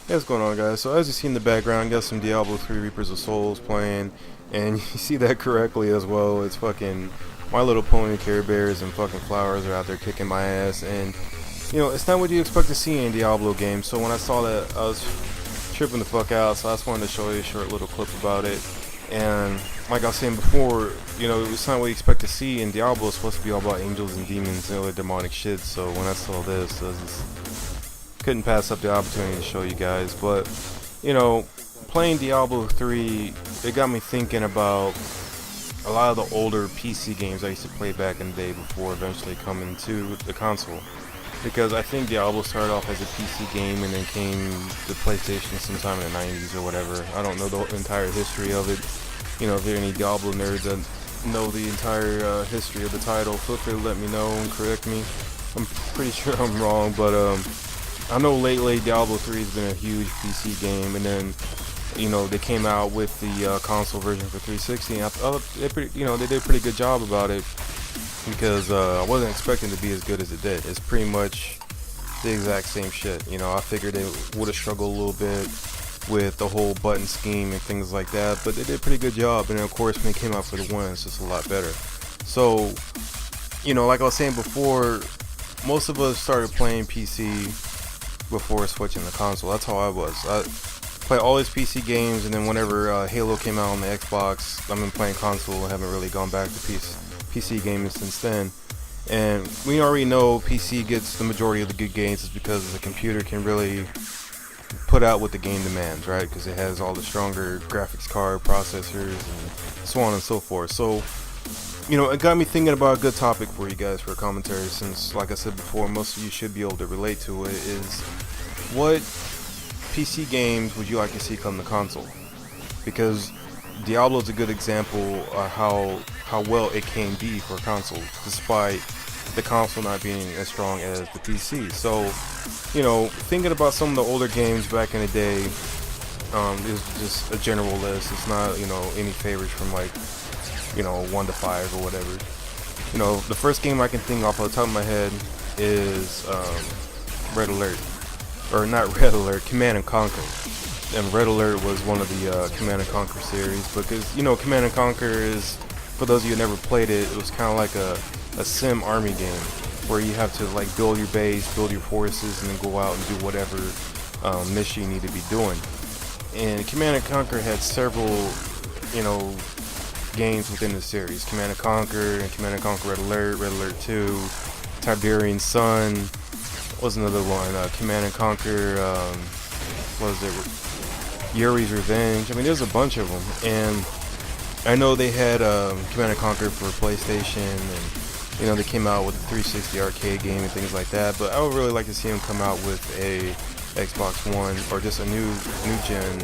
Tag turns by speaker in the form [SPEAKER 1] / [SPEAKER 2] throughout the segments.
[SPEAKER 1] Hey, what's going on, guys? So as you see in the background, got some Diablo 3 Reapers of Souls playing, and you see that correctly as well. It's fucking My Little Pony, Care Bears, and fucking Flowers are out there kicking my ass, and it's not what you expect to see in Diablo games. So when I saw that, I was tripping the fuck out. So I just wanted to show you a short little clip about it. And like I was saying before, it's not what you expect to see in Diablo. It's supposed to be all about angels and demons and other demonic shit. So when I saw this, I was just couldn't pass up the opportunity to show you guys. But playing Diablo 3, it got me thinking about a lot of the older PC games I used to play back in the day before eventually coming to the console. Because I think Diablo started off as a PC game and then came to PlayStation sometime in the 90s or whatever. I don't know the entire history of it. If there are any Diablo nerds that know the entire history of the title, feel free to let me know and correct me. I'm pretty sure I'm wrong, but I know lately Diablo 3 has been a huge PC game, and then they came out with the console version for 360, and I thought they did a pretty good job about it, because I wasn't expecting it to be as good as it did. It's pretty much the exact same shit. I figured they would have struggled a little bit with the whole button scheme and things like that, but they did a pretty good job. And then of course when it came out for the One, it's just a lot better. So like I was saying before, most of us started playing PC before switching the console. That's how I was. I played all these PC games, and then whenever Halo came out on the Xbox, I've been playing console and haven't really gone back to PC gaming since then. And we already know PC gets the majority of the good games is because the computer can really put out what the game demands, right? Because it has all the stronger graphics card processors and so on and so forth. So it got me thinking about a good topic for you guys for a commentary, since like I said before, most of you should be able to relate to it, is what PC games would you like to see come to console? Because Diablo is a good example of how well it can be for a console, despite the console not being as strong as the PC. So, thinking about some of the older games back in the day, is just a general list. It's not, any favorites from like, 1 to 5 or whatever. The first game I can think off the top of my head is Red Alert. Or not Red Alert, Command and Conquer. And Red Alert was one of the Command and Conquer series, because Command and Conquer is, for those of you who never played it, it was kind of like a sim army game where you have to like build your base, build your forces, and then go out and do whatever mission you need to be doing. And Command and Conquer had several games within the series: Command and Conquer and Command and Conquer Red Alert 2, Tiberian Sun. What was another one? Command and Conquer. What was it? Yuri's Revenge. I mean, there's a bunch of them, and I know they had Command and Conquer for PlayStation, and they came out with a 360 arcade game and things like that. But I would really like to see them come out with a Xbox One or just a new gen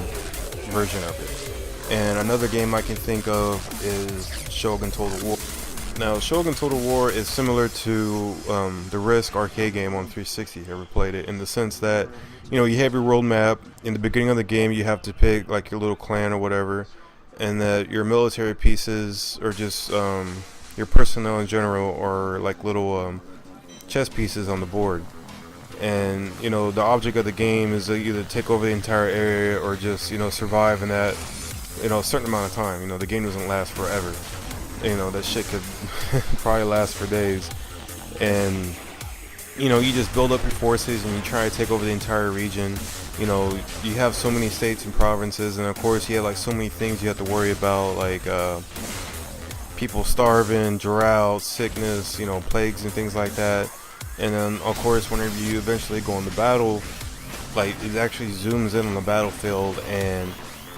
[SPEAKER 1] version of it. And another game I can think of is Shogun Total War. Now, Shogun Total War is similar to the Risk arcade game on 360, if you ever played it, in the sense that, you have your world map. In the beginning of the game, you have to pick, like, your little clan or whatever, and that your military pieces, or just your personnel in general, are like little chess pieces on the board. And, the object of the game is to either take over the entire area or just, survive in that, a certain amount of time. The game doesn't last forever. That shit could probably last for days. And you just build up your forces and you try to take over the entire region. You have so many states and provinces, and of course you have like so many things you have to worry about, like people starving, drought, sickness, plagues and things like that. And then of course whenever you eventually go into battle, like it actually zooms in on the battlefield, and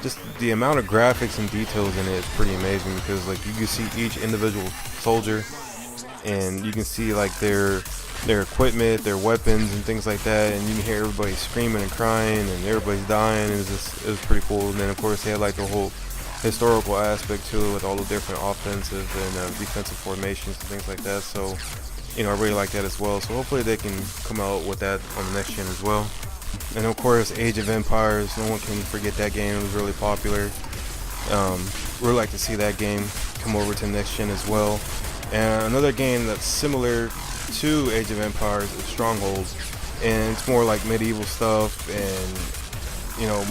[SPEAKER 1] just the amount of graphics and details in it is pretty amazing, because like you can see each individual soldier, and you can see like their equipment, their weapons and things like that, and you can hear everybody screaming and crying and everybody's dying. It was pretty cool. And then of course they had like the whole historical aspect to it with all the different offensive and defensive formations and things like that. So I really like that as well. So hopefully they can come out with that on the next gen as well. And of course, Age of Empires, no one can forget that game. It was really popular. Really like to see that game come over to next gen as well. And another game that's similar to Age of Empires is Stronghold, and it's more like medieval stuff, and you know,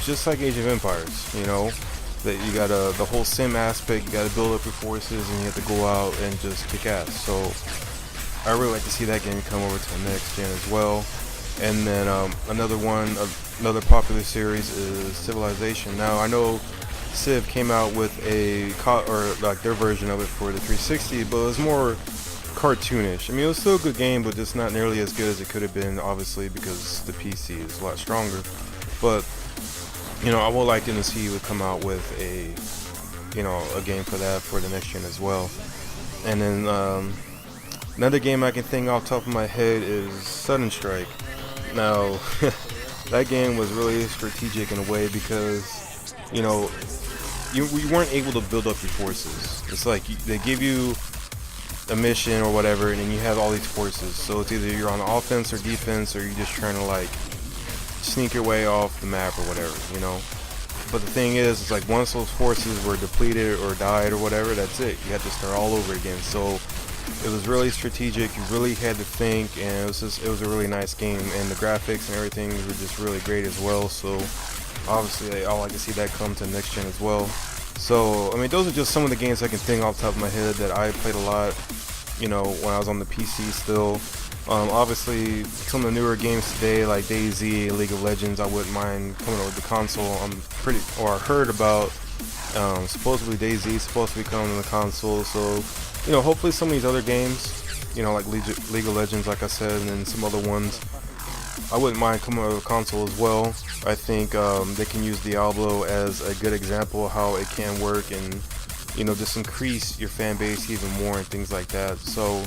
[SPEAKER 1] just like Age of Empires, you know, that you got the whole sim aspect. You got to build up your forces, and you have to go out and just kick ass. So I really like to see that game come over to the next gen as well. And then another popular series is Civilization. Now I know Civ came out with or like their version of it for the 360, but it was more cartoonish. I mean, it was still a good game, but just not nearly as good as it could have been, obviously, because the PC is a lot stronger. But you know, I would like to see would come out with a game for that for the next gen as well. And then another game I can think off the top of my head is Sudden Strike. Now, that game was really strategic in a way because, you know, you weren't able to build up your forces. It's like they give you a mission or whatever, and then you have all these forces. So it's either you're on offense or defense, or you're just trying to like sneak your way off the map or whatever, you know. But the thing is, it's like once those forces were depleted or died or whatever, that's it. You had to start all over again. So it was really strategic. You really had to think, and it was a really nice game. And the graphics and everything were just really great as well. So obviously, I like to see that come to next gen as well. So I mean, those are just some of the games I can think off the top of my head that I played a lot, you know, when I was on the PC still. Obviously, some of the newer games today, like DayZ, League of Legends, I wouldn't mind coming over the console. I heard about, supposedly DayZ is supposed to be coming to the console. So, you know, hopefully some of these other games, you know, like League of Legends, like I said, and then some other ones, I wouldn't mind coming over the console as well. I think they can use Diablo as a good example of how it can work, and, you know, just increase your fan base even more and things like that. So,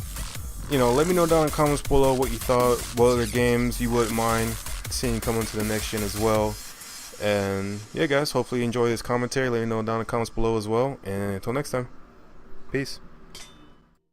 [SPEAKER 1] you know, let me know down in the comments below what you thought, what other games you wouldn't mind seeing coming to the next gen as well. And yeah, guys, hopefully you enjoy this commentary. Let me know down in the comments below as well. And until next time, peace.